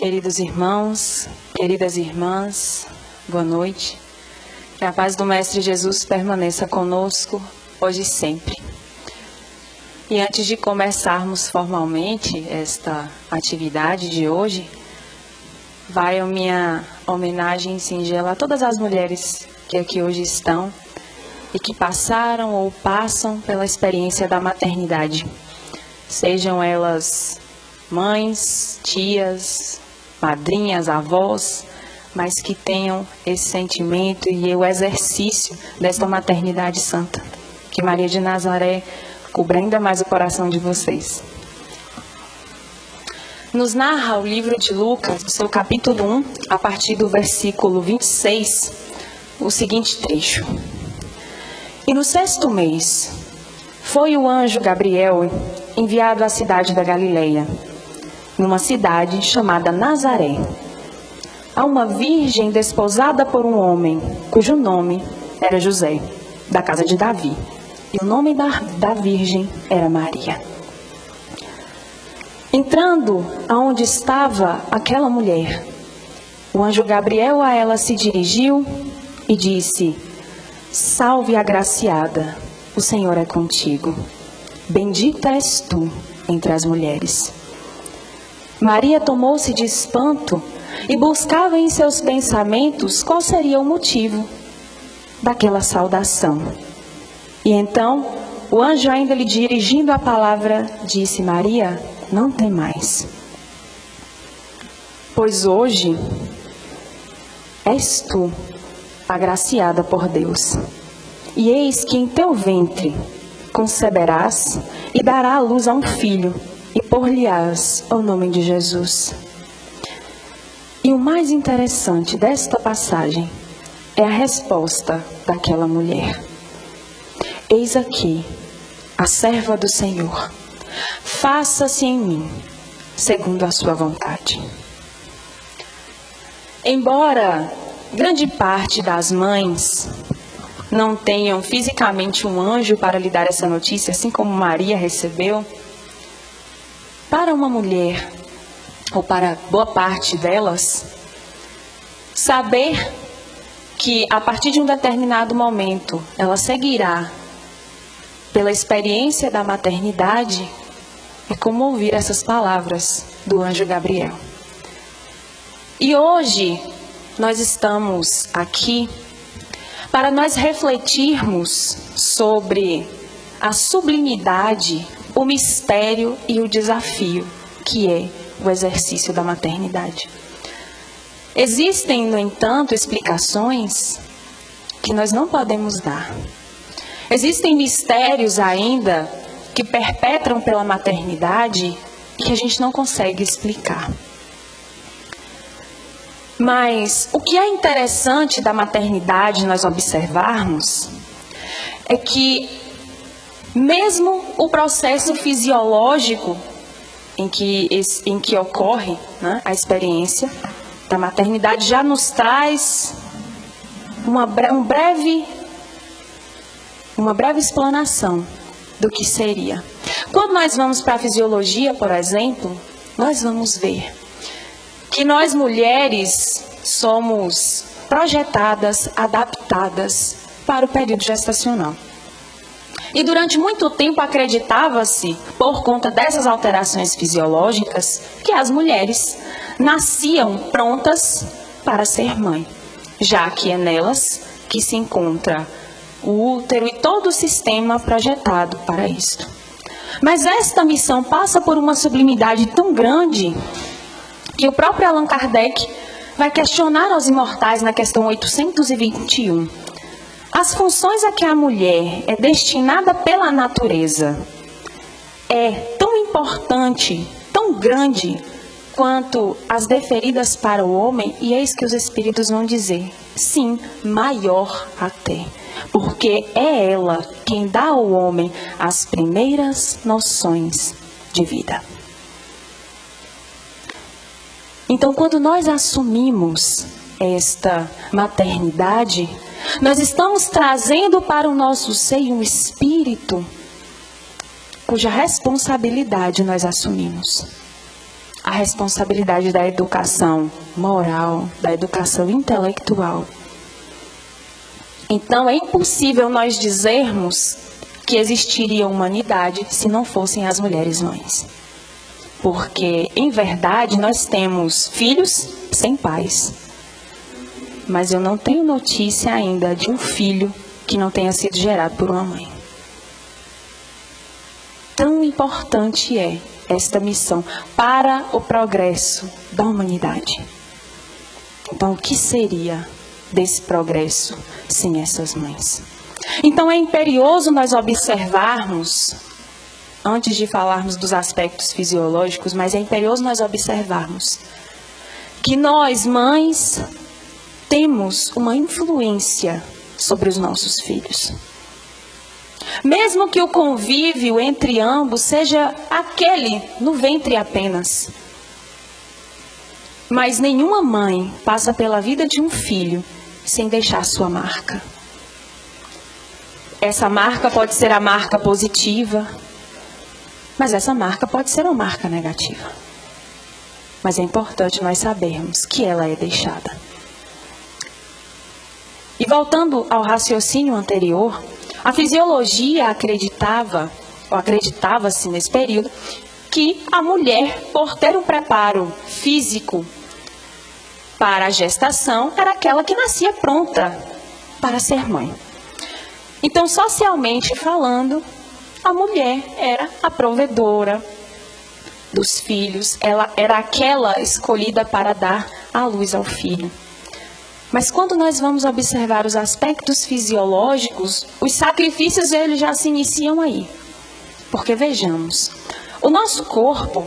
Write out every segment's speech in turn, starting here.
Queridos irmãos, queridas irmãs, boa noite. Que a paz do Mestre Jesus permaneça conosco hoje e sempre. E antes de começarmos formalmente esta atividade de hoje, vai a minha homenagem singela a todas as mulheres que aqui hoje estão e que passaram ou passam pela experiência da maternidade. Sejam elas mães, tias, madrinhas, avós, mas que tenham esse sentimento e o exercício desta maternidade santa. Que Maria de Nazaré cubra ainda mais o coração de vocês. Nos narra o livro de Lucas, no seu capítulo 1, a partir do versículo 26, o seguinte trecho. E no 6º mês, foi o anjo Gabriel enviado à cidade da Galileia, numa cidade chamada Nazaré, a uma virgem desposada por um homem, cujo nome era José, da casa de Davi. E o nome da virgem era Maria. Entrando aonde estava aquela mulher, o anjo Gabriel a ela se dirigiu e disse: Salve, agraciada, o Senhor é contigo. Bendita és tu entre as mulheres. Maria tomou-se de espanto e buscava em seus pensamentos qual seria o motivo daquela saudação. E então, o anjo, ainda lhe dirigindo a palavra, disse: Maria, não temais, pois hoje és tu agraciada por Deus. E eis que em teu ventre conceberás e dará à luz a um filho, e por-lhe-ás o nome de Jesus. E o mais interessante desta passagem é a resposta daquela mulher. Eis aqui a serva do Senhor, faça-se em mim segundo a sua vontade. Embora grande parte das mães não tenham fisicamente um anjo para lhe dar essa notícia, assim como Maria recebeu, para uma mulher, ou para boa parte delas, saber que a partir de um determinado momento ela seguirá pela experiência da maternidade é como ouvir essas palavras do anjo Gabriel. E hoje nós estamos aqui para nós refletirmos sobre a sublimidade, o mistério e o desafio que é o exercício da maternidade. Existem, no entanto, explicações que nós não podemos dar. Existem mistérios ainda que perpetram pela maternidade e que a gente não consegue explicar. Mas o que é interessante da maternidade nós observarmos é que mesmo o processo fisiológico em que ocorre, né, a experiência da maternidade já nos traz uma breve explanação do que seria. Quando nós vamos para a fisiologia, por exemplo, nós vamos ver que nós mulheres somos projetadas, adaptadas para o período gestacional. E durante muito tempo acreditava-se, por conta dessas alterações fisiológicas, que as mulheres nasciam prontas para ser mãe, já que é nelas que se encontra o útero e todo o sistema projetado para isto. Mas esta missão passa por uma sublimidade tão grande que o próprio Allan Kardec vai questionar aos imortais na questão 821. As funções a que a mulher é destinada pela natureza é tão importante, tão grande, quanto as deferidas para o homem, e eis que os espíritos vão dizer, sim, maior até, porque é ela quem dá ao homem as primeiras noções de vida. Então, quando nós assumimos esta maternidade, nós estamos trazendo para o nosso seio um espírito cuja responsabilidade nós assumimos. a responsabilidade da educação moral, da educação intelectual. Então, é impossível nós dizermos que existiria humanidade se não fossem as mulheres mães. Porque, em verdade, nós temos filhos sem pais. Mas eu não tenho notícia ainda de um filho que não tenha sido gerado por uma mãe. Tão importante é esta missão para o progresso da humanidade. Então, o que seria desse progresso sem essas mães? Então, é imperioso nós observarmos, antes de falarmos dos aspectos fisiológicos, mas é imperioso nós observarmos que nós, mães, temos uma influência sobre os nossos filhos. Mesmo que o convívio entre ambos seja aquele no ventre apenas. Mas nenhuma mãe passa pela vida de um filho sem deixar sua marca. Essa marca pode ser a marca positiva, mas essa marca pode ser uma marca negativa. Mas é importante nós sabermos que ela é deixada. E voltando ao raciocínio anterior, a fisiologia acreditava-se nesse período, que a mulher, por ter um preparo físico para a gestação, era aquela que nascia pronta para ser mãe. Então, socialmente falando, a mulher era a provedora dos filhos, ela era aquela escolhida para dar à luz ao filho. Mas quando nós vamos observar os aspectos fisiológicos, os sacrifícios eles já se iniciam aí. Porque vejamos, o nosso corpo,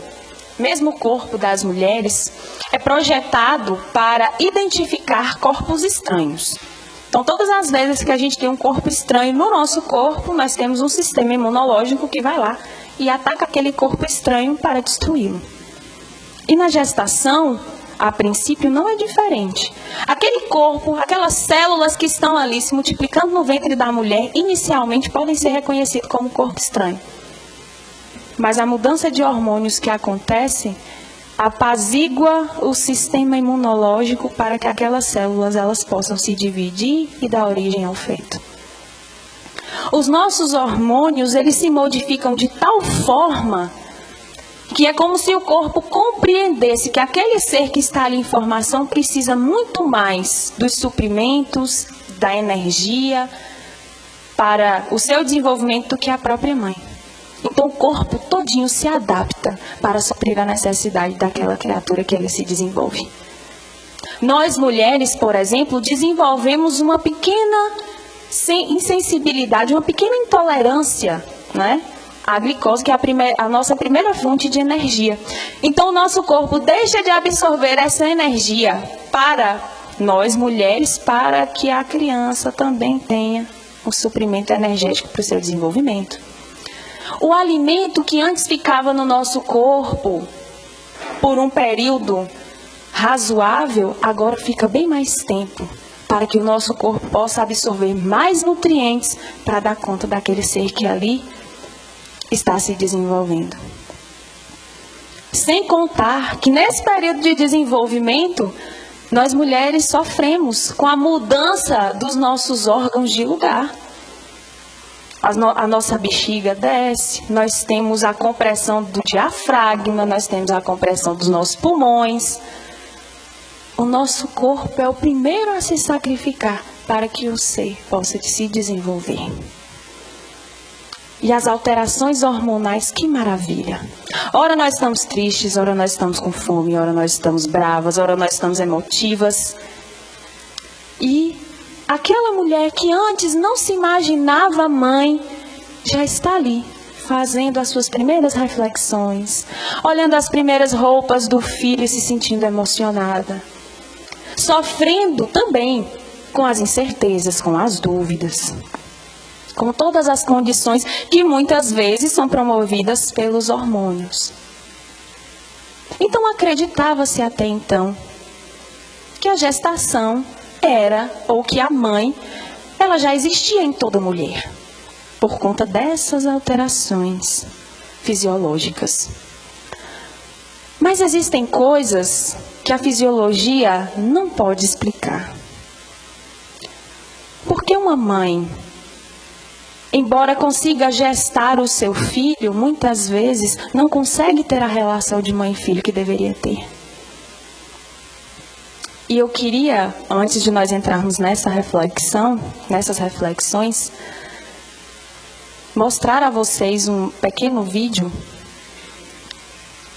mesmo o corpo das mulheres, é projetado para identificar corpos estranhos. Então, todas as vezes que a gente tem um corpo estranho no nosso corpo, nós temos um sistema imunológico que vai lá e ataca aquele corpo estranho para destruí-lo. E na gestação, a princípio, não é diferente. Aquele corpo, aquelas células que estão ali se multiplicando no ventre da mulher, inicialmente podem ser reconhecidas como corpo estranho. Mas a mudança de hormônios que acontece apazigua o sistema imunológico para que aquelas células elas possam se dividir e dar origem ao feto. Os nossos hormônios, eles se modificam de tal forma que é como se o corpo compreendesse que aquele ser que está ali em formação precisa muito mais dos suprimentos, da energia para o seu desenvolvimento do que a própria mãe. Então o corpo todinho se adapta para suprir a necessidade daquela criatura que ele se desenvolve. Nós mulheres, por exemplo, desenvolvemos uma pequena insensibilidade, uma pequena intolerância, né? A glicose, que é a nossa primeira fonte de energia. Então, o nosso corpo deixa de absorver essa energia para nós, mulheres, para que a criança também tenha um suprimento energético para o seu desenvolvimento. O alimento que antes ficava no nosso corpo por um período razoável, agora fica bem mais tempo, para que o nosso corpo possa absorver mais nutrientes para dar conta daquele ser que ali está se desenvolvendo. Sem contar que nesse período de desenvolvimento, nós mulheres sofremos com a mudança dos nossos órgãos de lugar. A nossa bexiga desce, nós temos a compressão do diafragma, nós temos a compressão dos nossos pulmões. O nosso corpo é o primeiro a se sacrificar para que o ser possa se desenvolver. E as alterações hormonais, que maravilha. Ora nós estamos tristes, ora nós estamos com fome, ora nós estamos bravas, ora nós estamos emotivas. E aquela mulher que antes não se imaginava mãe, já está ali, fazendo as suas primeiras reflexões, olhando as primeiras roupas do filho e se sentindo emocionada. Sofrendo também com as incertezas, com as dúvidas, com todas as condições que muitas vezes são promovidas pelos hormônios. Então acreditava-se até então que a gestação era, ou que a mãe, ela já existia em toda mulher, por conta dessas alterações fisiológicas. Mas existem coisas que a fisiologia não pode explicar. Por que uma mãe, embora consiga gestar o seu filho, muitas vezes não consegue ter a relação de mãe e filho que deveria ter? E eu queria, antes de nós entrarmos nessas reflexões, mostrar a vocês um pequeno vídeo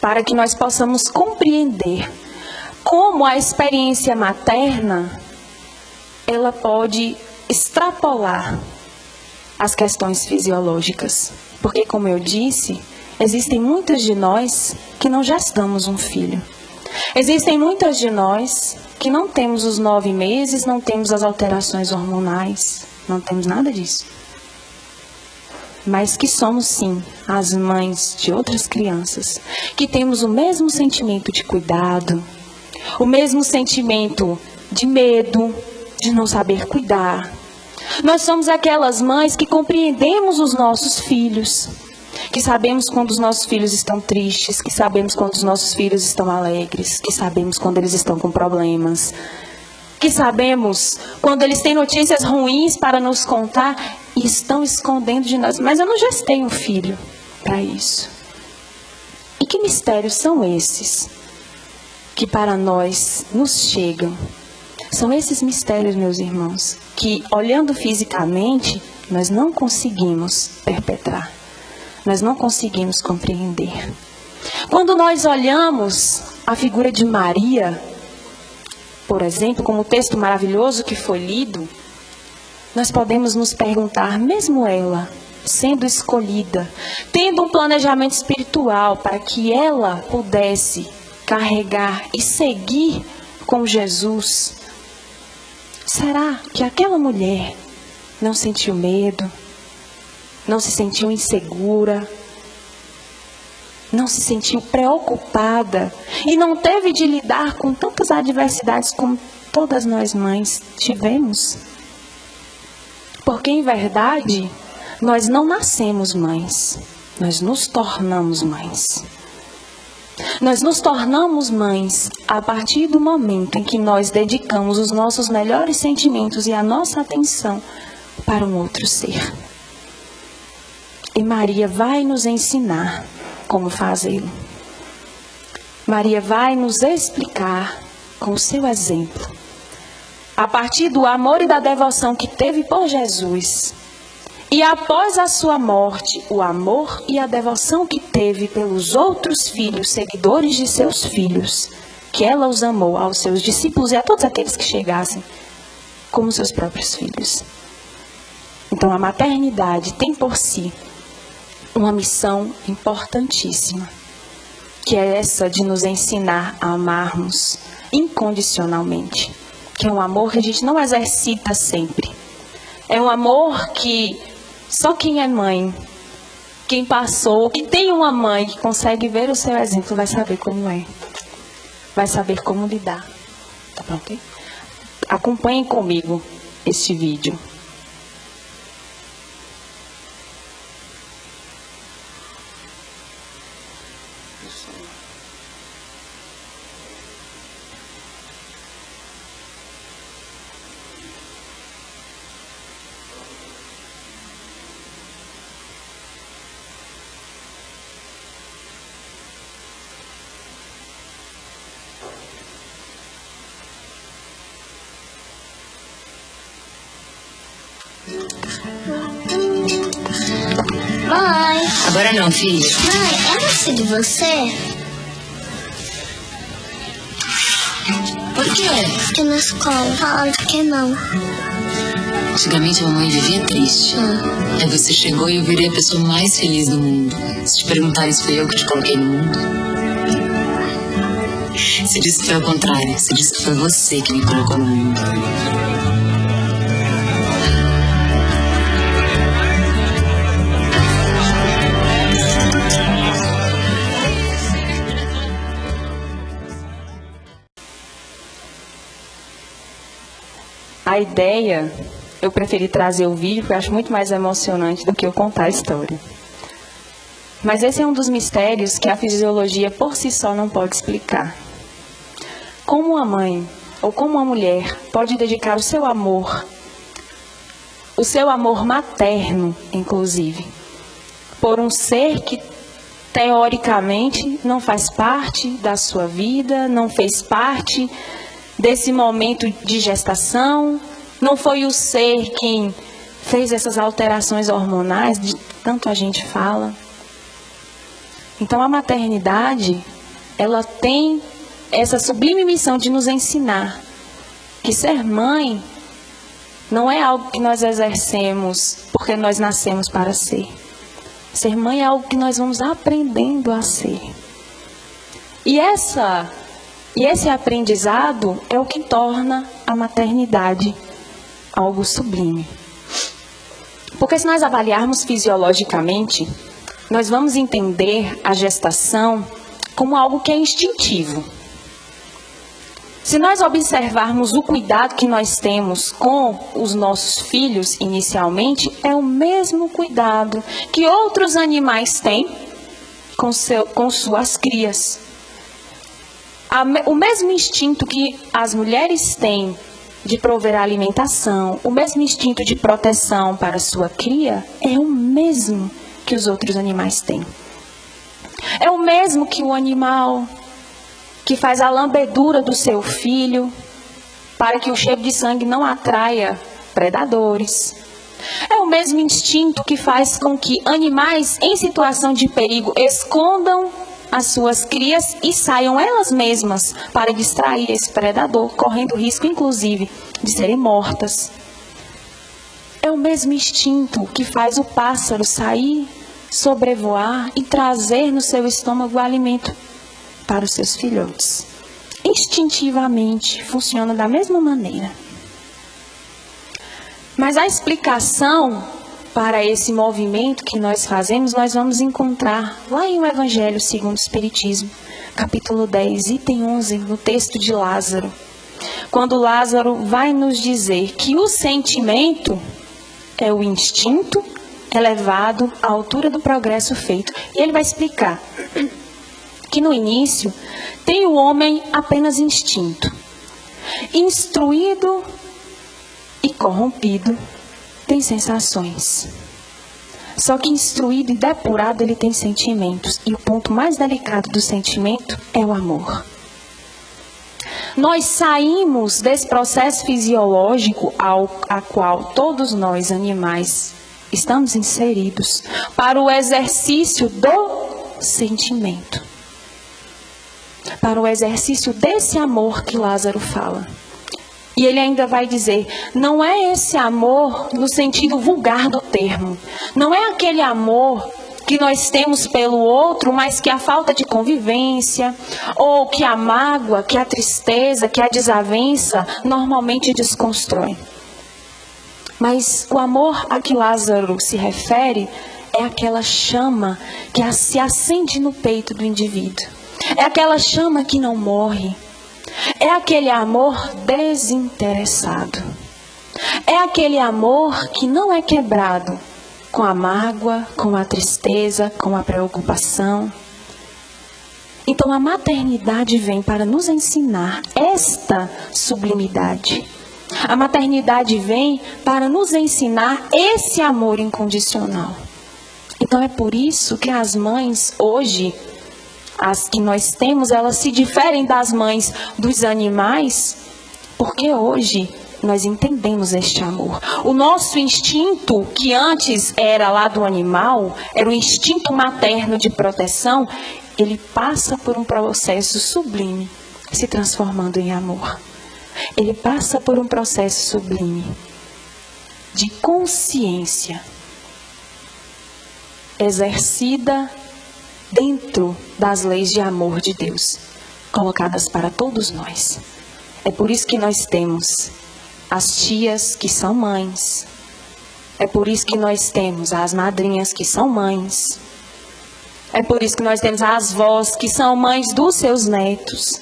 para que nós possamos compreender como a experiência materna ela pode extrapolar as questões fisiológicas. Porque, como eu disse, existem muitas de nós que não gestamos um filho. Existem muitas de nós que não temos os 9 meses, não temos as alterações hormonais, não temos nada disso. Mas que somos, sim, as mães de outras crianças, que temos o mesmo sentimento de cuidado, o mesmo sentimento de medo, de não saber cuidar. Nós somos aquelas mães que compreendemos os nossos filhos, que sabemos quando os nossos filhos estão tristes, que sabemos quando os nossos filhos estão alegres, que sabemos quando eles estão com problemas, que sabemos quando eles têm notícias ruins para nos contar e estão escondendo de nós. Mas eu não gestei um filho para isso. E que mistérios são esses que para nós nos chegam? São esses mistérios, meus irmãos, que olhando fisicamente, nós não conseguimos perpetrar. Nós não conseguimos compreender. Quando nós olhamos a figura de Maria, por exemplo, como o texto maravilhoso que foi lido, nós podemos nos perguntar, mesmo ela sendo escolhida, tendo um planejamento espiritual para que ela pudesse carregar e seguir com Jesus, será que aquela mulher não sentiu medo? Não se sentiu insegura, não se sentiu preocupada e não teve de lidar com tantas adversidades como todas nós mães tivemos? Porque, em verdade, nós não nascemos mães, nós nos tornamos mães. Nós nos tornamos mães a partir do momento em que nós dedicamos os nossos melhores sentimentos e a nossa atenção para um outro ser. E Maria vai nos ensinar como fazê-lo. Maria vai nos explicar com o seu exemplo, a partir do amor e da devoção que teve por Jesus, e após a sua morte, o amor e a devoção que teve pelos outros filhos, seguidores de seus filhos, que ela os amou aos seus discípulos e a todos aqueles que chegassem, como seus próprios filhos. Então a maternidade tem por si uma missão importantíssima, que é essa de nos ensinar a amarmos incondicionalmente, que é um amor que a gente não exercita sempre. É um amor que só quem é mãe, quem passou, que tem uma mãe que consegue ver o seu exemplo, vai saber como é, vai saber como lidar. Tá pronto? Acompanhem comigo este vídeo. Mãe. Agora não, filho. Mãe, eu nasci de você? Por quê? Porque na escola falaram que não. Antigamente a mamãe vivia triste. Aí você chegou e eu virei a pessoa mais feliz do mundo. Se te perguntarem se foi eu que te coloquei no mundo. Você disse que foi ao contrário. Você disse que foi você que me colocou no mundo. A ideia, eu preferi trazer o vídeo, porque eu acho muito mais emocionante do que eu contar a história. Mas esse é um dos mistérios que a fisiologia por si só não pode explicar. Como uma mãe ou como uma mulher pode dedicar o seu amor materno, inclusive, por um ser que teoricamente não faz parte da sua vida, não fez parte desse momento de gestação, não foi o ser quem fez essas alterações hormonais, de tanto a gente fala. Então a maternidade, ela tem essa sublime missão de nos ensinar que ser mãe não é algo que nós exercemos porque nós nascemos para ser. Ser mãe é algo que nós vamos aprendendo a ser. E esse aprendizado é o que torna a maternidade algo sublime. Porque se nós avaliarmos fisiologicamente, nós vamos entender a gestação como algo que é instintivo. Se nós observarmos o cuidado que nós temos com os nossos filhos inicialmente, é o mesmo cuidado que outros animais têm com suas crias. O mesmo instinto que as mulheres têm de prover alimentação, o mesmo instinto de proteção para sua cria, é o mesmo que os outros animais têm. É o mesmo que o animal que faz a lambedura do seu filho para que o cheiro de sangue não atraia predadores. É o mesmo instinto que faz com que animais em situação de perigo escondam as suas crias e saiam elas mesmas para distrair esse predador, correndo risco, inclusive, de serem mortas. É o mesmo instinto que faz o pássaro sair, sobrevoar e trazer no seu estômago o alimento para os seus filhotes. Instintivamente, funciona da mesma maneira. Mas a explicação para esse movimento que nós fazemos, nós vamos encontrar lá em o Evangelho segundo o Espiritismo, capítulo 10, item 11, no texto de Lázaro. Quando Lázaro vai nos dizer que o sentimento é o instinto elevado à altura do progresso feito. E ele vai explicar que no início tem o homem apenas instinto. Instruído e corrompido, tem sensações. Só que instruído e depurado, ele tem sentimentos. E o ponto mais delicado do sentimento é o amor. Nós saímos desse processo fisiológico a qual todos nós, animais, estamos inseridos para o exercício do sentimento. Para o exercício desse amor que Lázaro fala. E ele ainda vai dizer, não é esse amor no sentido vulgar do termo. Não é aquele amor que nós temos pelo outro, mas que a falta de convivência, ou que a mágoa, que a tristeza, que a desavença normalmente desconstrói. Mas o amor a que Lázaro se refere é aquela chama que se acende no peito do indivíduo. É aquela chama que não morre. É aquele amor desinteressado. É aquele amor que não é quebrado com a mágoa, com a tristeza, com a preocupação. Então a maternidade vem para nos ensinar esta sublimidade. A maternidade vem para nos ensinar esse amor incondicional. Então é por isso que as mães hoje, as que nós temos, elas se diferem das mães dos animais, porque hoje nós entendemos este amor. O nosso instinto, que antes era lá do animal, era o instinto materno de proteção, ele passa por um processo sublime, se transformando em amor. Ele passa por um processo sublime de consciência exercida dentro das leis de amor de Deus, colocadas para todos nós. É por isso que nós temos as tias que são mães. É por isso que nós temos as madrinhas que são mães. É por isso que nós temos as avós que são mães dos seus netos.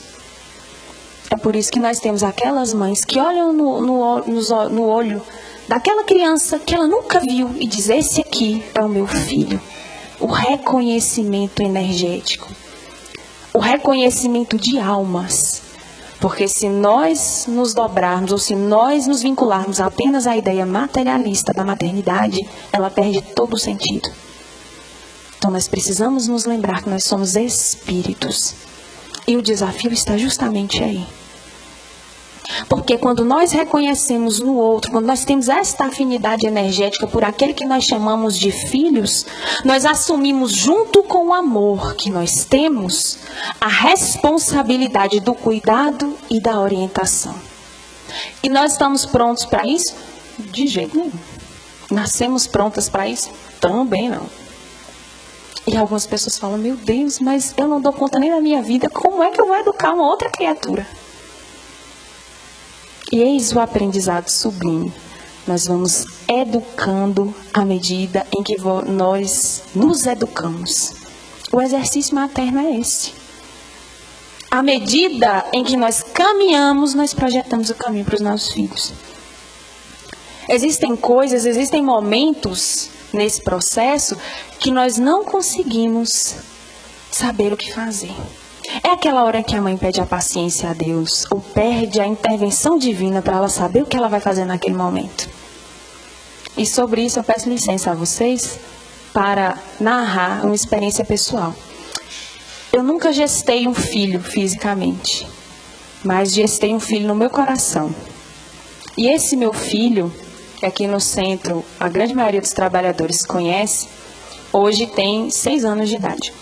É por isso que nós temos aquelas mães que olham no olho daquela criança que ela nunca viu e diz, esse aqui é o meu filho. o reconhecimento energético, o reconhecimento de almas. Porque se nós nos dobrarmos, ou se nós nos vincularmos apenas à ideia materialista da maternidade, ela perde todo o sentido. Então nós precisamos nos lembrar que nós somos espíritos. E o desafio está justamente aí. Porque quando nós reconhecemos no outro, quando nós temos esta afinidade energética por aquele que nós chamamos de filhos, nós assumimos junto com o amor que nós temos, a responsabilidade do cuidado e da orientação. E nós estamos prontos para isso? De jeito nenhum. Nascemos prontas para isso? Também não. E algumas pessoas falam, meu Deus, mas eu não dou conta nem da minha vida, como é que eu vou educar uma outra criatura? E eis o aprendizado sublime. Nós vamos educando à medida em que nós nos educamos. O exercício materno é esse. À medida em que nós caminhamos, nós projetamos o caminho para os nossos filhos. Existem coisas, existem momentos nesse processo que nós não conseguimos saber o que fazer. É aquela hora que a mãe pede a paciência a Deus, ou pede a intervenção divina para ela saber o que ela vai fazer naquele momento. E sobre isso eu peço licença a vocês para narrar uma experiência pessoal. Eu nunca gestei um filho fisicamente, mas gestei um filho no meu coração. E esse meu filho, que aqui no centro a grande maioria dos trabalhadores conhece, hoje tem 6 anos de idade.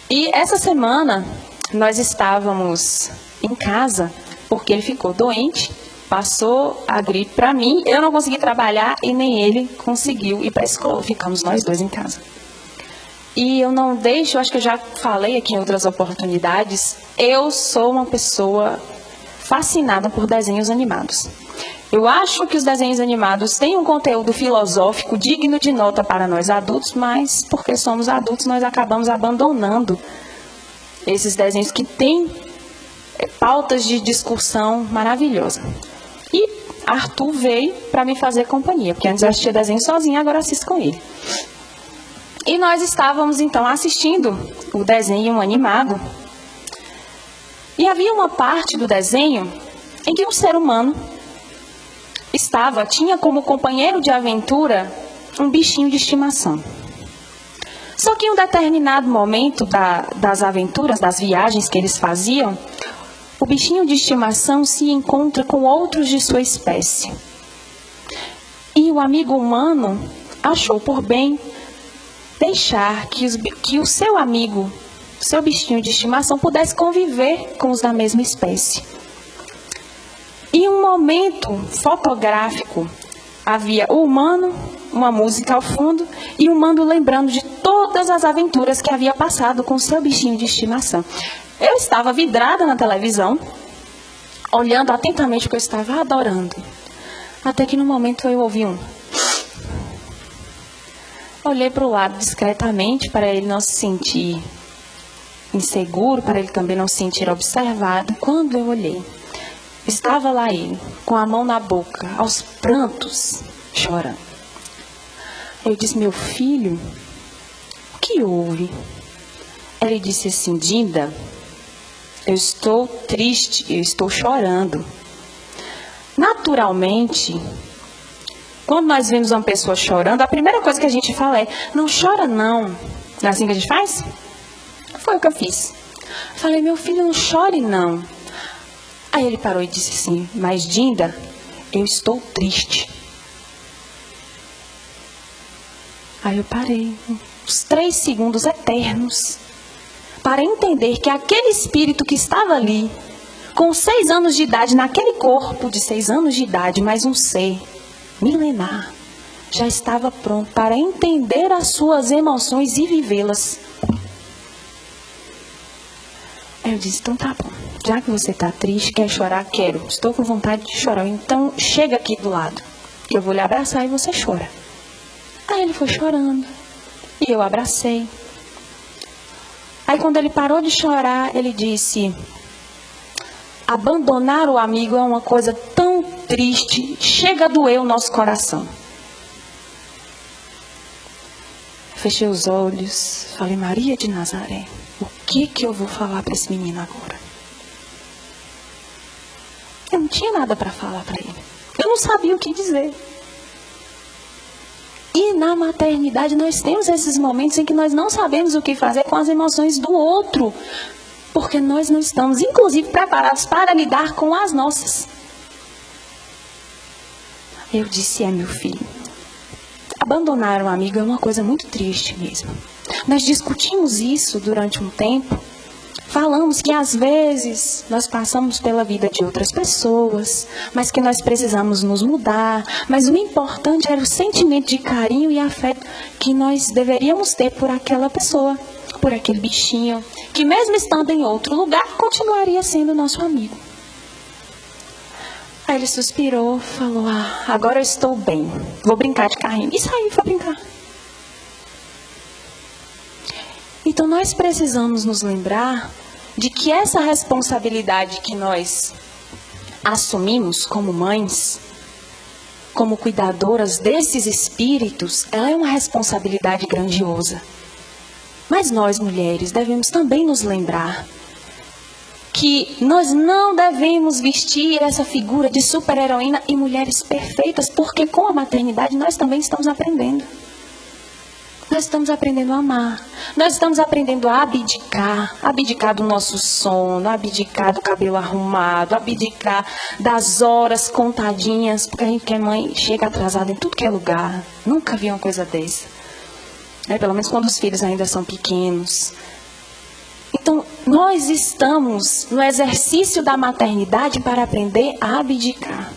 E essa semana nós estávamos em casa porque ele ficou doente, passou a gripe para mim, eu não consegui trabalhar e nem ele conseguiu ir para a escola, ficamos nós dois em casa. E eu não deixo, acho que eu já falei aqui em outras oportunidades, eu sou uma pessoa fascinada por desenhos animados. Eu acho que os desenhos animados têm um conteúdo filosófico digno de nota para nós adultos, mas porque somos adultos nós acabamos abandonando esses desenhos que têm pautas de discussão maravilhosa. E Arthur veio para me fazer companhia, porque antes eu assistia desenho sozinha, agora assisto com ele. E nós estávamos então assistindo o desenho animado. E havia uma parte do desenho em que um ser humano tinha como companheiro de aventura um bichinho de estimação. Só que em um determinado momento das aventuras, das viagens que eles faziam, o bichinho de estimação se encontra com outros de sua espécie. E o amigo humano achou por bem deixar que o seu amigo, o seu bichinho de estimação, pudesse conviver com os da mesma espécie. Em um momento fotográfico, havia o humano, uma música ao fundo, e o humano lembrando de todas as aventuras que havia passado com o seu bichinho de estimação. Eu estava vidrada na televisão, olhando atentamente o que eu estava adorando. Até que no momento eu ouvi um. Olhei para o lado discretamente para ele não se sentir inseguro, para ele também não se sentir observado. Quando eu olhei, estava lá ele, com a mão na boca, aos prantos, chorando. Eu disse, meu filho, o que houve? Ele disse assim, Dinda, eu estou triste, eu estou chorando. Naturalmente, quando nós vemos uma pessoa chorando, a primeira coisa que a gente fala é, não chora não. Não é assim que a gente faz? Foi o que eu fiz. Eu falei, meu filho, não chore não. Aí ele parou e disse assim, mas Dinda, eu estou triste. Aí eu parei, uns 3 segundos eternos, para entender que aquele espírito que estava ali, com 6 anos de idade, naquele corpo de 6 anos de idade, mais um ser milenar, já estava pronto para entender as suas emoções e vivê-las. Aí eu disse, então tá bom, já que você está triste, quer chorar? Quero, estou com vontade de chorar, então chega aqui do lado, que eu vou lhe abraçar e você chora. Aí ele foi chorando, e eu abracei. Aí quando ele parou de chorar, ele disse, abandonar o amigo é uma coisa tão triste, chega a doer o nosso coração. Fechei os olhos, falei, Maria de Nazaré, o que eu vou falar para esse menino agora? Eu não tinha nada para falar para ele. Eu não sabia o que dizer. E na maternidade nós temos esses momentos em que nós não sabemos o que fazer com as emoções do outro. Porque nós não estamos, inclusive, preparados para lidar com as nossas. Eu disse, meu filho, abandonar um amigo é uma coisa muito triste mesmo. Nós discutimos isso durante um tempo. Falamos que às vezes nós passamos pela vida de outras pessoas, mas que nós precisamos nos mudar. Mas o importante era o sentimento de carinho e afeto que nós deveríamos ter por aquela pessoa, por aquele bichinho, que mesmo estando em outro lugar, continuaria sendo nosso amigo. Aí ele suspirou, falou, agora eu estou bem, vou brincar de carrinho. E saiu para brincar. Então nós precisamos nos lembrar de que essa responsabilidade que nós assumimos como mães, como cuidadoras desses espíritos, ela é uma responsabilidade grandiosa. Mas nós, mulheres, devemos também nos lembrar que nós não devemos vestir essa figura de super-heroína e mulheres perfeitas, porque com a maternidade nós também estamos aprendendo. Nós estamos aprendendo a amar. Nós estamos aprendendo a abdicar do nosso sono, abdicar do cabelo arrumado, abdicar das horas contadinhas, porque a gente que é mãe chega atrasada em tudo que é lugar. Nunca vi uma coisa dessa. Pelo menos quando os filhos ainda são pequenos. Então, nós estamos no exercício da maternidade para aprender a abdicar.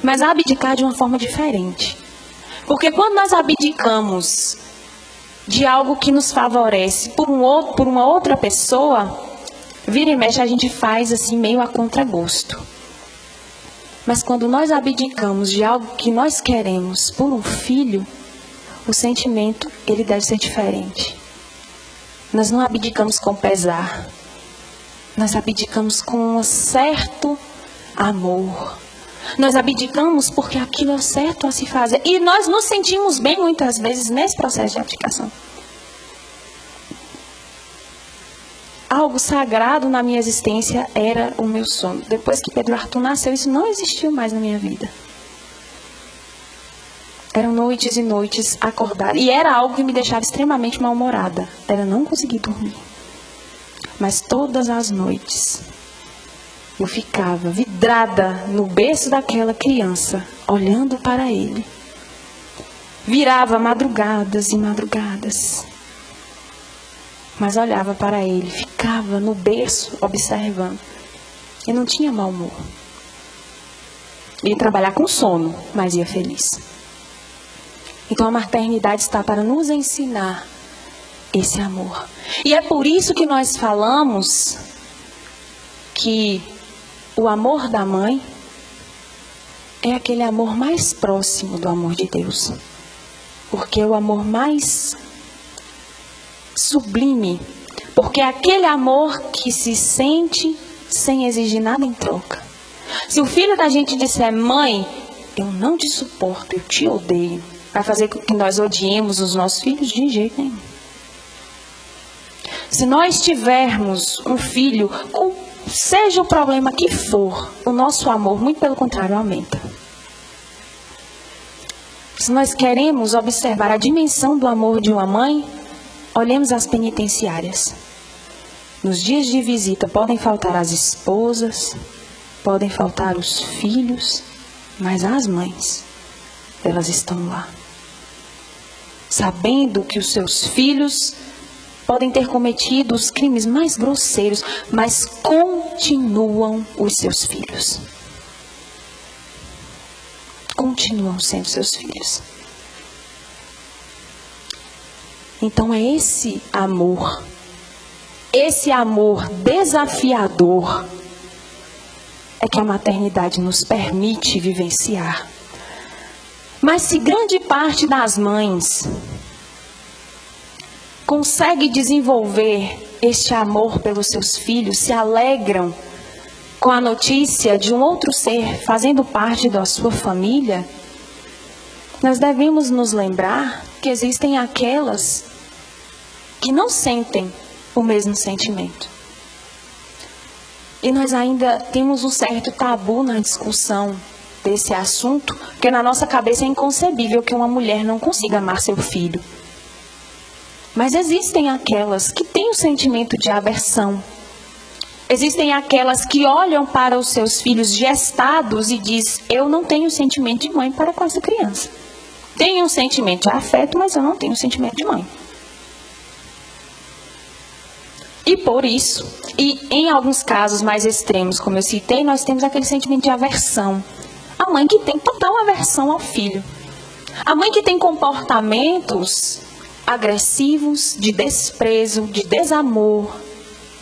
Mas a abdicar de uma forma diferente. Porque quando nós abdicamos de algo que nos favorece por uma outra pessoa, vira e mexe a gente faz assim meio a contragosto. Mas quando nós abdicamos de algo que nós queremos por um filho, o sentimento ele deve ser diferente. Nós não abdicamos com pesar. Nós abdicamos com um certo amor. Nós abdicamos porque aquilo é certo a se fazer. E nós nos sentimos bem muitas vezes nesse processo de abdicação. Algo sagrado na minha existência era o meu sono. Depois que Pedro Arthur nasceu, isso não existiu mais na minha vida. Eram noites e noites acordada. E era algo que me deixava extremamente mal-humorada. Era não conseguir dormir. Mas todas as noites eu ficava vidrada no berço daquela criança, olhando para ele. Virava madrugadas e madrugadas. Mas olhava para ele, ficava no berço observando. E não tinha mau humor. Ia trabalhar com sono, mas ia feliz. Então a maternidade está para nos ensinar esse amor. E é por isso que nós falamos que o amor da mãe é aquele amor mais próximo do amor de Deus. Porque é o amor mais sublime. Porque é aquele amor que se sente sem exigir nada em troca. Se o filho da gente disser, mãe, eu não te suporto, eu te odeio, vai fazer com que nós odiemos os nossos filhos? De jeito nenhum. Se nós tivermos um filho, seja o problema que for, o nosso amor, muito pelo contrário, aumenta. Se nós queremos observar a dimensão do amor de uma mãe, olhemos as penitenciárias. Nos dias de visita podem faltar as esposas, podem faltar os filhos, mas as mães, elas estão lá. Sabendo que os seus filhos podem ter cometido os crimes mais grosseiros, mas continuam os seus filhos. Continuam sendo seus filhos. Então é esse amor desafiador, é que a maternidade nos permite vivenciar. Mas se grande parte das mães consegue desenvolver este amor pelos seus filhos, se alegram com a notícia de um outro ser fazendo parte da sua família, nós devemos nos lembrar que existem aquelas que não sentem o mesmo sentimento. E nós ainda temos um certo tabu na discussão desse assunto, porque na nossa cabeça é inconcebível que uma mulher não consiga amar seu filho. Mas existem aquelas que têm o sentimento de aversão. Existem aquelas que olham para os seus filhos gestados e dizem: eu não tenho sentimento de mãe para com essa criança. Tenho um sentimento de afeto, mas eu não tenho sentimento de mãe. E por isso, e em alguns casos mais extremos, como eu citei, nós temos aquele sentimento de aversão. A mãe que tem total aversão ao filho. A mãe que tem comportamentos agressivos, de desprezo, de desamor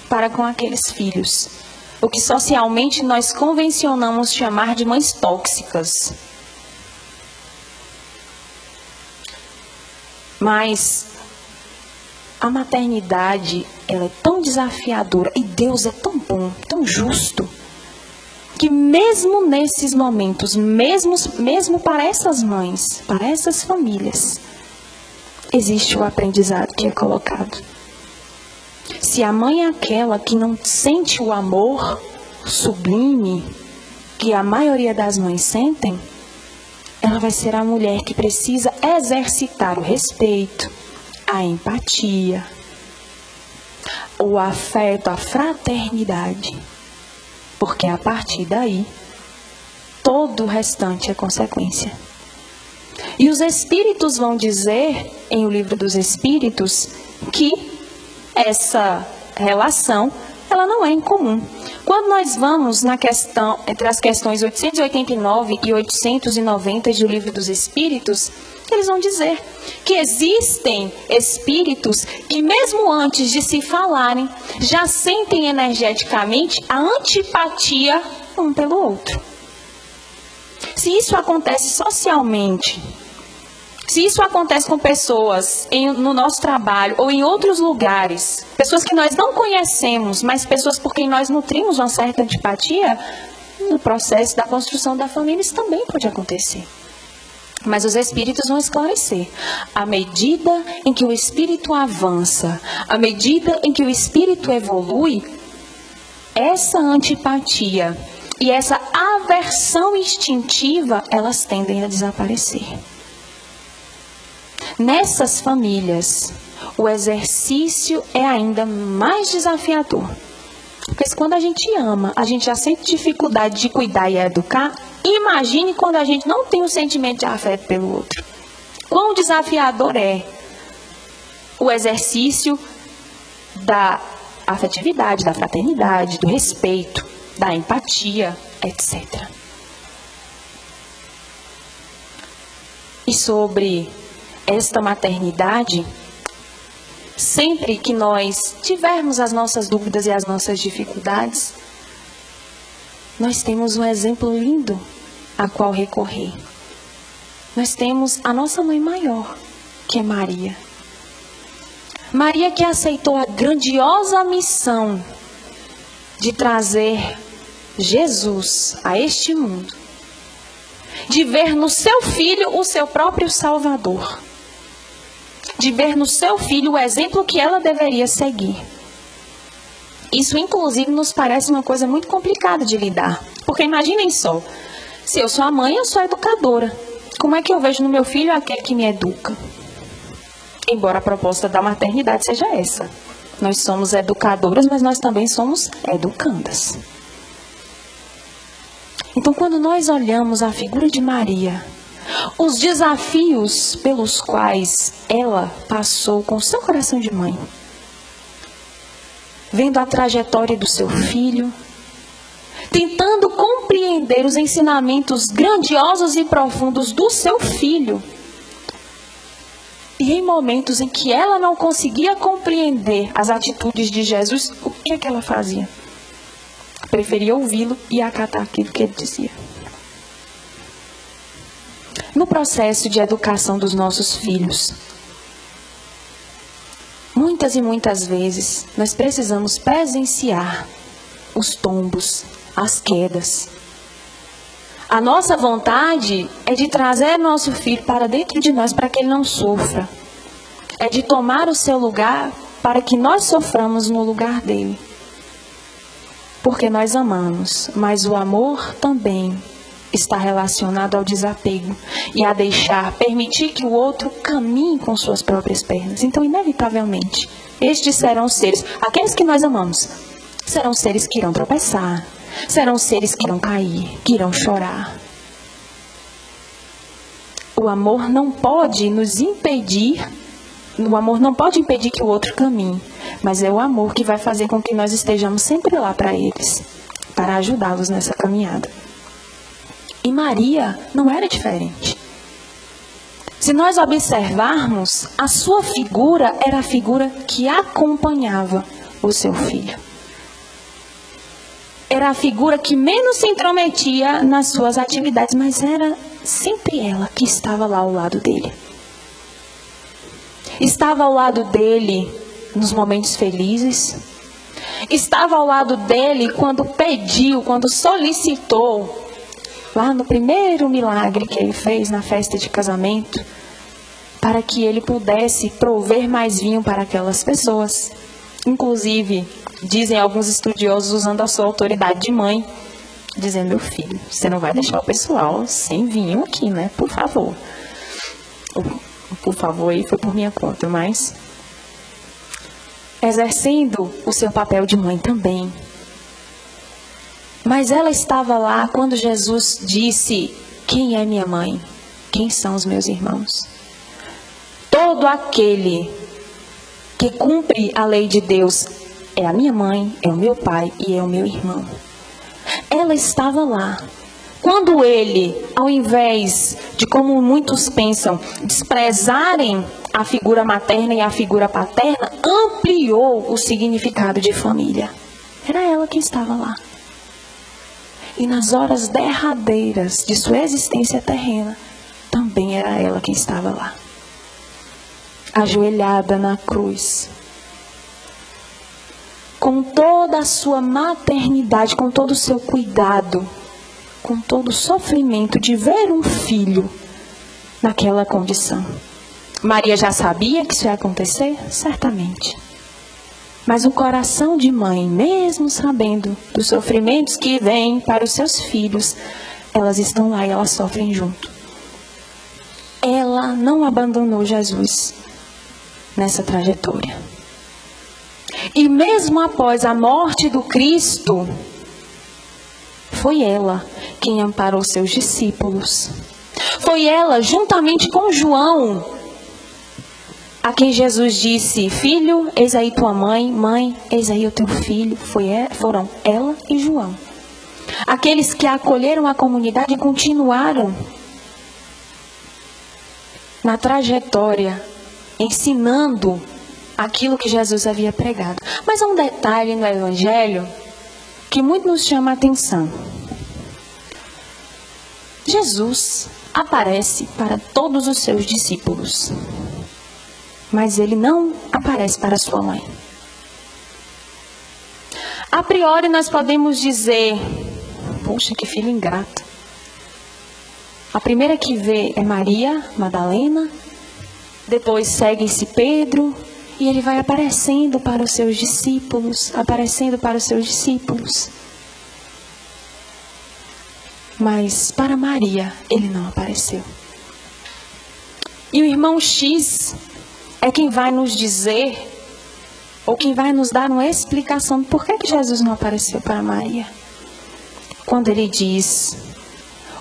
para com aqueles filhos. O que socialmente nós convencionamos chamar de mães tóxicas. Mas a maternidade, ela é tão desafiadora e Deus é tão bom, tão justo, que mesmo nesses momentos, mesmo para essas mães, para essas famílias, existe o aprendizado que é colocado. Se a mãe é aquela que não sente o amor sublime que a maioria das mães sentem, ela vai ser a mulher que precisa exercitar o respeito, a empatia, o afeto, a fraternidade. Porque a partir daí, todo o restante é consequência. E os Espíritos vão dizer, em O Livro dos Espíritos, que essa relação, ela não é incomum. Quando nós vamos na questão, entre as questões 889 e 890 do Livro dos Espíritos, eles vão dizer que existem espíritos que mesmo antes de se falarem, já sentem energeticamente a antipatia um pelo outro. Se isso acontece socialmente, se isso acontece com pessoas no nosso trabalho ou em outros lugares, pessoas que nós não conhecemos, mas pessoas por quem nós nutrimos uma certa antipatia, no processo da construção da família isso também pode acontecer. Mas os espíritos vão esclarecer. À medida em que o espírito avança, à medida em que o espírito evolui, essa antipatia e essa aversão instintiva, elas tendem a desaparecer. Nessas famílias, o exercício é ainda mais desafiador. Porque quando a gente ama, a gente já sente dificuldade de cuidar e educar. Imagine quando a gente não tem o sentimento de afeto pelo outro. Quão desafiador é o exercício da afetividade, da fraternidade, do respeito, da empatia, etc. E sobre esta maternidade, sempre que nós tivermos as nossas dúvidas e as nossas dificuldades, nós temos um exemplo lindo a qual recorrer. Nós temos a nossa mãe maior, que é Maria. Maria que aceitou a grandiosa missão de trazer Jesus a este mundo, de ver no seu filho o seu próprio Salvador, de ver no seu filho o exemplo que ela deveria seguir. Isso, inclusive, nos parece uma coisa muito complicada de lidar. Porque imaginem só, se eu sou a mãe, eu sou a educadora. Como é que eu vejo no meu filho aquele que me educa? Embora a proposta da maternidade seja essa. Nós somos educadoras, mas nós também somos educandas. Então, quando nós olhamos a figura de Maria, os desafios pelos quais ela passou com o seu coração de mãe, vendo a trajetória do seu filho, tentando compreender os ensinamentos grandiosos e profundos do seu filho, e em momentos em que ela não conseguia compreender as atitudes de Jesus, o que é que ela fazia? Preferia ouvi-lo e acatar aquilo que ele dizia. No processo de educação dos nossos filhos, muitas e muitas vezes nós precisamos presenciar os tombos, as quedas, A nossa vontade é de trazer nosso filho para dentro de nós para que ele não sofra. É de tomar o seu lugar para que nós soframos no lugar dele. Porque nós amamos, mas o amor também está relacionado ao desapego e a permitir que o outro caminhe com suas próprias pernas. Então, inevitavelmente, estes serão seres, aqueles que nós amamos, serão seres que irão tropeçar, serão seres que irão cair, que irão chorar. O amor não pode nos impedir, o amor não pode impedir que o outro caminhe, mas é o amor que vai fazer com que nós estejamos sempre lá para eles, para ajudá-los nessa caminhada. E Maria não era diferente. Se nós observarmos, a sua figura era a figura que acompanhava o seu filho. Era a figura que menos se intrometia nas suas atividades, mas era sempre ela que estava lá ao lado dele. Estava ao lado dele nos momentos felizes. Estava ao lado dele quando pediu, quando solicitou, lá no primeiro milagre que ele fez na festa de casamento, para que ele pudesse prover mais vinho para aquelas pessoas. Inclusive, dizem alguns estudiosos, usando a sua autoridade de mãe, dizendo: meu filho, você não vai deixar o pessoal sem vinho aqui, né? Por favor. Por favor, aí foi por minha conta, mas exercendo o seu papel de mãe também. Mas ela estava lá quando Jesus disse: quem é minha mãe? Quem são os meus irmãos? Todo aquele que cumpre a lei de Deus é a minha mãe, é o meu pai e é o meu irmão. Ela estava lá. Quando ele, ao invés de, como muitos pensam, desprezarem a figura materna e a figura paterna, ampliou o significado de família. Era ela que estava lá. E nas horas derradeiras de sua existência terrena, também era ela quem estava lá. Ajoelhada na cruz. Com toda a sua maternidade, com todo o seu cuidado, com todo o sofrimento de ver um filho naquela condição. Maria já sabia que isso ia acontecer? Certamente. Mas o coração de mãe, mesmo sabendo dos sofrimentos que vêm para os seus filhos, elas estão lá e elas sofrem junto. Ela não abandonou Jesus nessa trajetória. E mesmo após a morte do Cristo, foi ela quem amparou seus discípulos. Foi ela, juntamente com João, a quem Jesus disse: filho, eis aí tua mãe, mãe, eis aí o teu filho. Foram ela e João. Aqueles que acolheram a comunidade e continuaram na trajetória, ensinando aquilo que Jesus havia pregado. Mas há um detalhe no Evangelho que muito nos chama a atenção. Jesus aparece para todos os seus discípulos, mas ele não aparece para sua mãe. A priori nós podemos dizer: poxa, que filho ingrato. A primeira que vê é Maria Madalena, depois segue-se Pedro, e ele vai aparecendo para os seus discípulos, Mas para Maria, ele não apareceu. E o irmão X é quem vai nos dizer, ou quem vai nos dar uma explicação de por que Jesus não apareceu para Maria. Quando ele diz: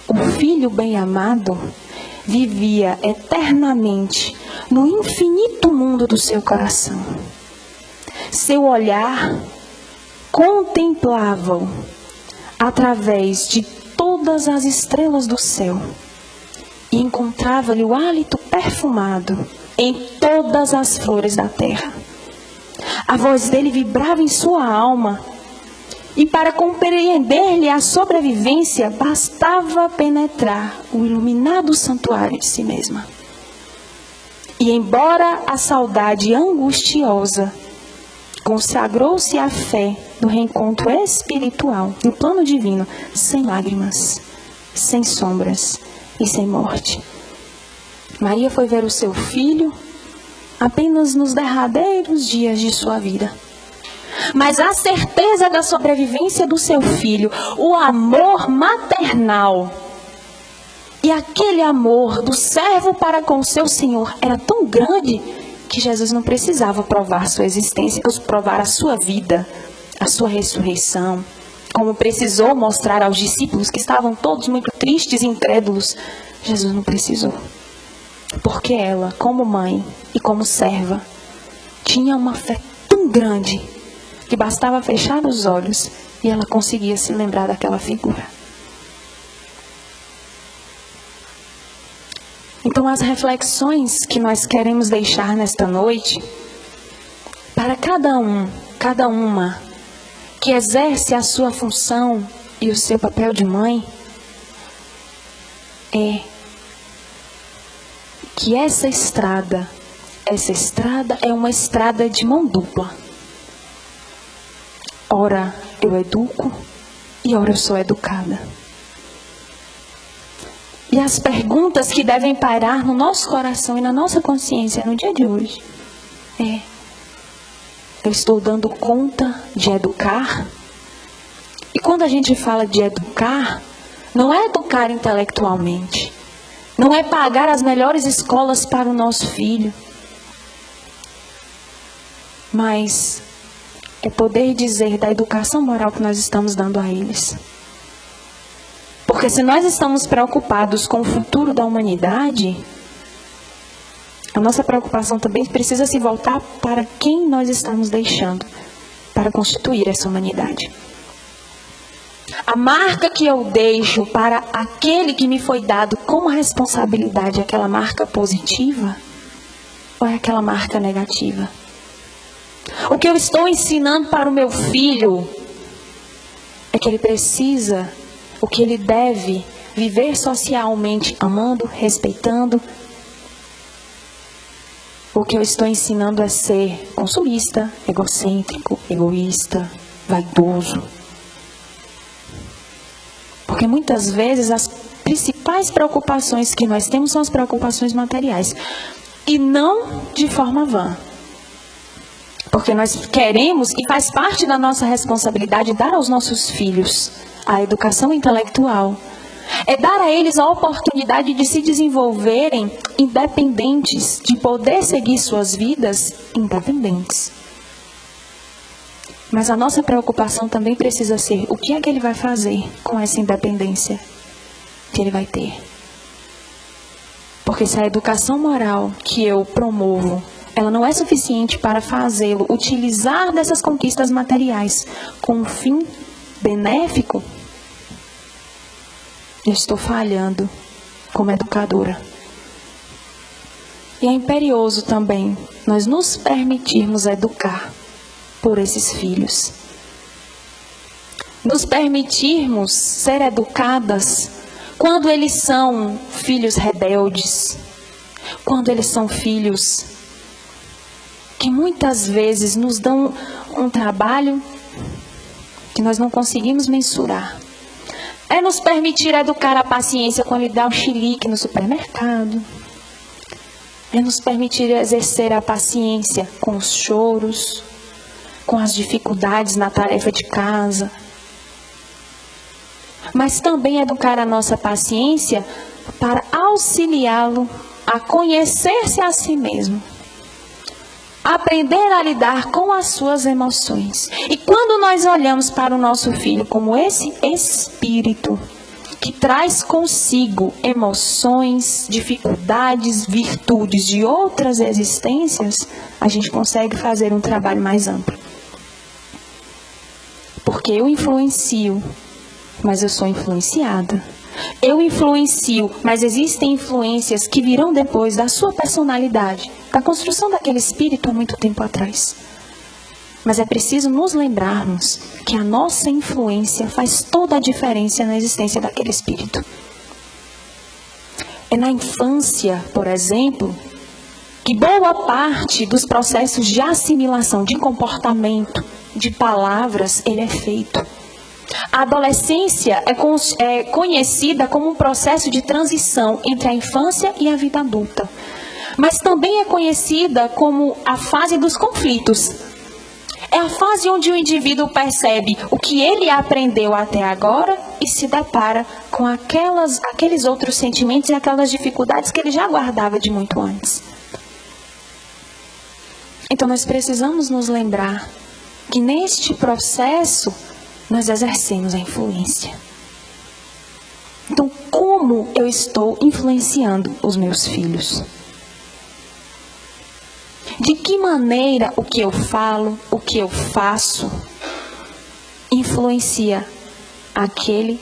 o filho bem-amado vivia eternamente no infinito mundo do seu coração. Seu olhar contemplava-o através de todas as estrelas do céu e encontrava-lhe o hálito perfumado em todas as flores da terra. A voz dele vibrava em sua alma, e para compreender-lhe a sobrevivência bastava penetrar o iluminado santuário de si mesma. E embora a saudade angustiosa, consagrou-se à fé do reencontro espiritual, no plano divino, sem lágrimas, sem sombras e sem morte. Maria foi ver o seu filho apenas nos derradeiros dias de sua vida. Mas a certeza da sobrevivência do seu filho, o amor maternal e aquele amor do servo para com o seu Senhor era tão grande que Jesus não precisava provar sua existência, provar a sua vida, a sua ressurreição, como precisou mostrar aos discípulos que estavam todos muito tristes e incrédulos. Jesus não precisou, porque ela, como mãe e como serva, tinha uma fé tão grande que bastava fechar os olhos e ela conseguia se lembrar daquela figura. Então, as reflexões que nós queremos deixar nesta noite, para cada uma que exerce a sua função e o seu papel de mãe, é que essa estrada é uma estrada de mão dupla. Ora eu educo e ora eu sou educada. E as perguntas que devem pairar no nosso coração e na nossa consciência no dia de hoje é: eu estou dando conta de educar? E quando a gente fala de educar, não é educar intelectualmente, não é pagar as melhores escolas para o nosso filho, mas é poder dizer da educação moral que nós estamos dando a eles. Porque se nós estamos preocupados com o futuro da humanidade, a nossa preocupação também precisa se voltar para quem nós estamos deixando para constituir essa humanidade. A marca que eu deixo para aquele que me foi dado como responsabilidade, aquela marca positiva ou é aquela marca negativa? O que eu estou ensinando para o meu filho é que ele precisa, o que ele deve viver socialmente, amando, respeitando. O que eu estou ensinando é ser consumista, egocêntrico, egoísta, vaidoso. Porque muitas vezes as principais preocupações que nós temos são as preocupações materiais. E não de forma vã. Porque nós queremos, e faz parte da nossa responsabilidade, dar aos nossos filhos a educação intelectual. É dar a eles a oportunidade de se desenvolverem independentes, de poder seguir suas vidas independentes. Mas a nossa preocupação também precisa ser: o que é que ele vai fazer com essa independência que ele vai ter? Porque se a educação moral que eu promovo, ela não é suficiente para fazê-lo utilizar dessas conquistas materiais com um fim benéfico, eu estou falhando como educadora. E é imperioso também nós nos permitirmos educar por esses filhos. Nos permitirmos ser educadas quando eles são filhos rebeldes, quando eles são filhos que muitas vezes nos dão um trabalho que nós não conseguimos mensurar. É nos permitir educar a paciência quando ele dá um chilique no supermercado. É nos permitir exercer a paciência com os choros, com as dificuldades na tarefa de casa. Mas também educar a nossa paciência para auxiliá-lo a conhecer-se a si mesmo. Aprender a lidar com as suas emoções. E quando nós olhamos para o nosso filho como esse espírito que traz consigo emoções, dificuldades, virtudes de outras existências, a gente consegue fazer um trabalho mais amplo. Porque eu influencio, mas eu sou influenciada. Eu influencio, mas existem influências que virão depois da sua personalidade, da construção daquele espírito há muito tempo atrás. Mas é preciso nos lembrarmos que a nossa influência faz toda a diferença na existência daquele espírito. É na infância, por exemplo, que boa parte dos processos de assimilação de comportamento, de palavras, ele é feito. A adolescência é conhecida como um processo de transição entre a infância e a vida adulta. Mas também é conhecida como a fase dos conflitos. É a fase onde o indivíduo percebe o que ele aprendeu até agora e se depara com aqueles outros sentimentos e aquelas dificuldades que ele já guardava de muito antes. Então nós precisamos nos lembrar que neste processo nós exercemos a influência. Então, como eu estou influenciando os meus filhos? De que maneira o que eu falo, o que eu faço, influencia aquele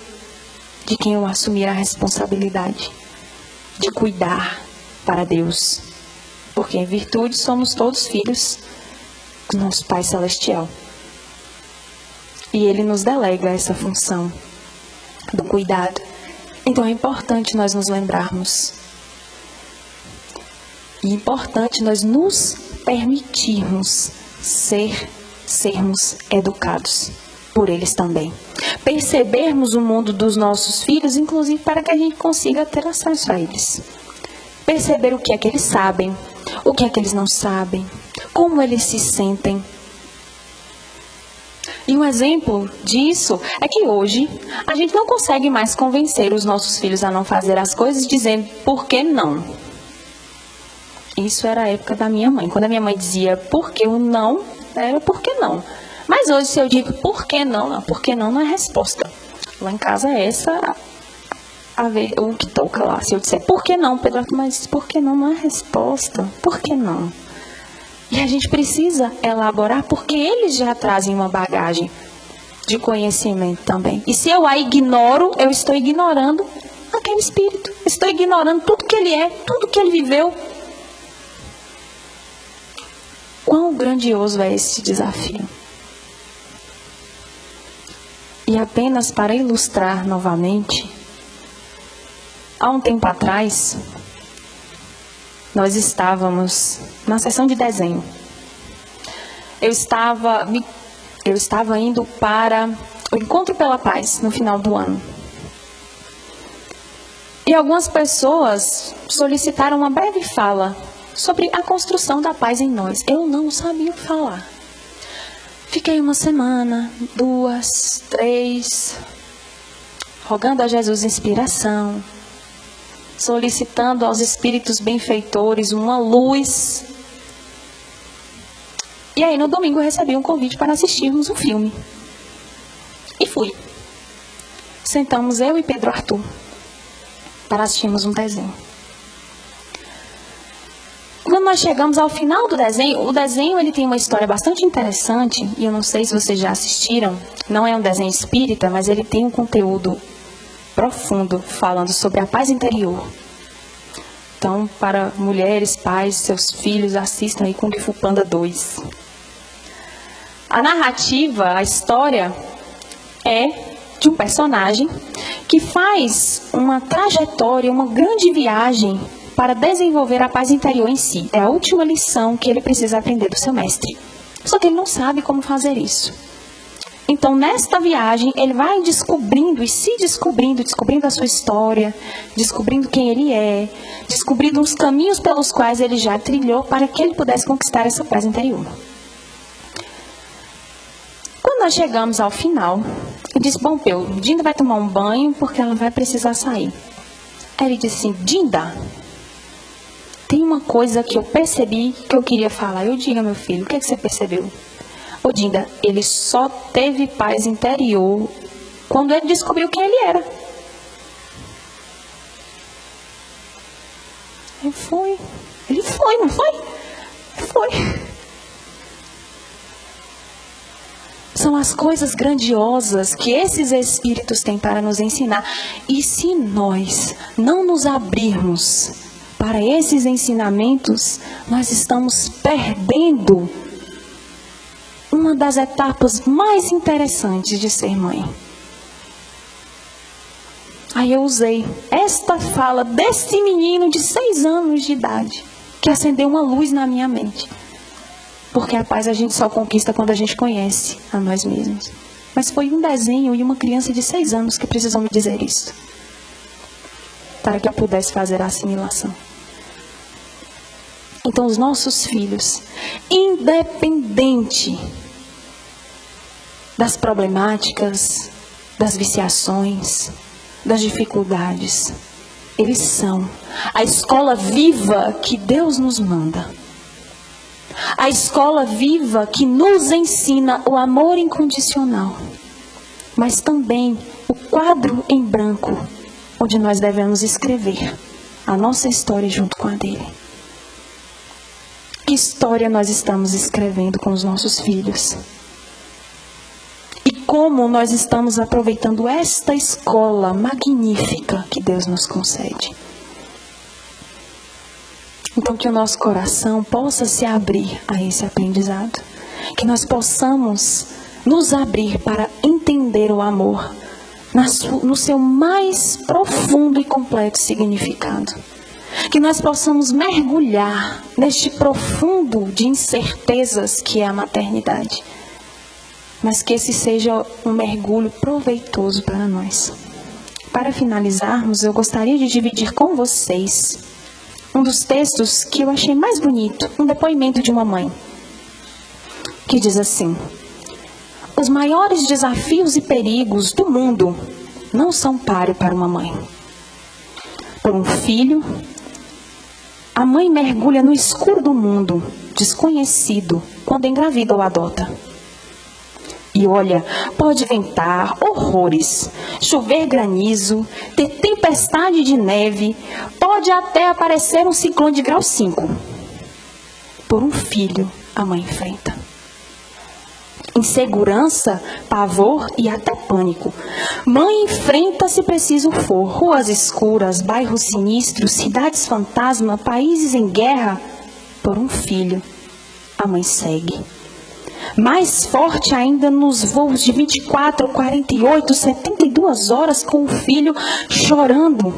de quem eu assumir a responsabilidade de cuidar para Deus? Porque em virtude somos todos filhos do nosso Pai Celestial. E Ele nos delega essa função do cuidado. Então é importante nós nos lembrarmos. E é importante nós nos permitirmos sermos educados por eles também. Percebermos o mundo dos nossos filhos, inclusive para que a gente consiga ter acesso a eles. Perceber o que é que eles sabem, o que é que eles não sabem, como eles se sentem. E um exemplo disso é que hoje a gente não consegue mais convencer os nossos filhos a não fazer as coisas dizendo por que não. Isso era a época da minha mãe. Quando a minha mãe dizia por que o não, era por que não. Mas hoje se eu digo por que não, por que não é resposta. Lá em casa é essa o que toca lá. Se eu disser por que não, Pedro, mas por que não é resposta. Por que não? E a gente precisa elaborar porque eles já trazem uma bagagem de conhecimento também. E se eu a ignoro, eu estou ignorando aquele espírito. Estou ignorando tudo que ele é, tudo que ele viveu. Quão grandioso é esse desafio? E apenas para ilustrar novamente, há um tempo atrás, nós estávamos na sessão de desenho. Eu estava indo para o Encontro pela Paz no final do ano. E algumas pessoas solicitaram uma breve fala sobre a construção da paz em nós. Eu não sabia o que falar. Fiquei uma semana, 2, 3, rogando a Jesus inspiração, solicitando aos espíritos benfeitores uma luz. E aí no domingo eu recebi um convite para assistirmos um filme. E fui. Sentamos eu e Pedro Arthur para assistirmos um desenho. Quando nós chegamos ao final do desenho, o desenho ele tem uma história bastante interessante, e eu não sei se vocês já assistiram, não é um desenho espírita, mas ele tem um conteúdo profundo, falando sobre a paz interior. Então, para mulheres, pais, seus filhos, assistam aí Kung Fu Panda 2. A narrativa, a história, é de um personagem que faz uma trajetória, uma grande viagem para desenvolver a paz interior em si. É a última lição que ele precisa aprender do seu mestre. Só que ele não sabe como fazer isso. Então, nesta viagem, ele vai descobrindo e se descobrindo, descobrindo a sua história, descobrindo quem ele é, descobrindo os caminhos pelos quais ele já trilhou para que ele pudesse conquistar essa paz interior. Quando nós chegamos ao final, eu disse, bom, Dinda vai tomar um banho porque ela vai precisar sair. Aí ele disse assim, Dinda, tem uma coisa que eu percebi que eu queria falar. Eu diga, meu filho, o que é que você percebeu? Ô Dinda, ele só teve paz interior quando ele descobriu quem ele era. Ele foi, não foi? Foi. São as coisas grandiosas que esses espíritos têm para nos ensinar. E se nós não nos abrirmos para esses ensinamentos, nós estamos perdendo uma das etapas mais interessantes de ser mãe. Aí eu usei esta fala desse menino de 6 anos de idade, que acendeu uma luz na minha mente. Porque a paz a gente só conquista quando a gente conhece a nós mesmos. Mas foi um desenho e uma criança de 6 anos que precisou me dizer isso, para que eu pudesse fazer a assimilação. Então, os nossos filhos, independente das problemáticas, das viciações, das dificuldades, eles são a escola viva que Deus nos manda. A escola viva que nos ensina o amor incondicional, mas também o quadro em branco, onde nós devemos escrever a nossa história junto com a dele. Que história nós estamos escrevendo com os nossos filhos? E como nós estamos aproveitando esta escola magnífica que Deus nos concede? Então, que o nosso coração possa se abrir a esse aprendizado. Que nós possamos nos abrir para entender o amor no seu mais profundo e completo significado. Que nós possamos mergulhar neste profundo de incertezas que é a maternidade. Mas que esse seja um mergulho proveitoso para nós. Para finalizarmos, eu gostaria de dividir com vocês um dos textos que eu achei mais bonito, um depoimento de uma mãe, que diz assim: os maiores desafios e perigos do mundo não são páreo para uma mãe. Por um filho, a mãe mergulha no escuro do mundo, desconhecido, quando engravida ou adota. E olha, pode ventar horrores, chover granizo, ter tempestade de neve, pode até aparecer um ciclone de grau 5. Por um filho, a mãe enfrenta insegurança, pavor e até pânico. Mãe enfrenta se preciso for, ruas escuras, bairros sinistros, cidades fantasma, países em guerra. Por um filho, a mãe segue. Mais forte ainda nos voos de 24, 48, 72 horas com o filho chorando,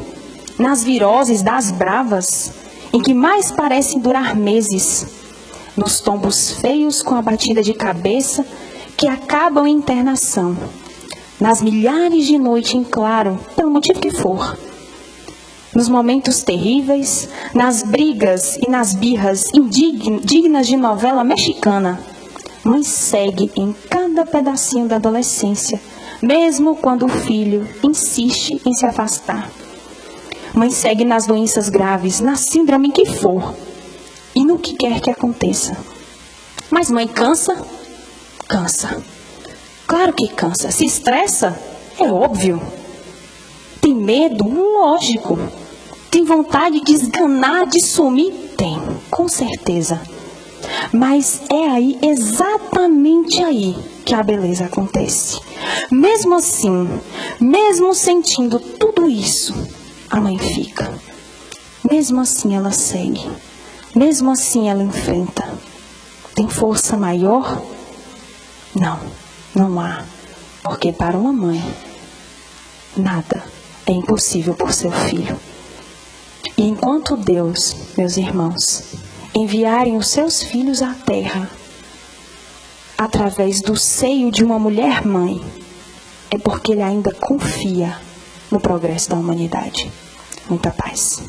nas viroses das bravas, em que mais parecem durar meses, nos tombos feios com a batida de cabeça que acabam em internação, nas milhares de noites em claro, pelo motivo que for, nos momentos terríveis, nas brigas e nas birras dignas de novela mexicana. Mãe segue em cada pedacinho da adolescência, mesmo quando o filho insiste em se afastar. Mãe segue nas doenças graves, na síndrome que for, e no que quer que aconteça. Mas mãe cansa? Cansa. Claro que cansa. Se estressa? É óbvio. Tem medo? Lógico. Tem vontade de esganar, de sumir? Tem, com certeza. Mas é aí, exatamente aí, que a beleza acontece. Mesmo assim, mesmo sentindo tudo isso, a mãe fica. Mesmo assim ela segue. Mesmo assim ela enfrenta. Tem força maior? Não, não há. Porque para uma mãe, nada é impossível por seu filho. E enquanto Deus, meus irmãos, enviarem os seus filhos à terra, através do seio de uma mulher mãe, é porque Ele ainda confia no progresso da humanidade. Muita paz.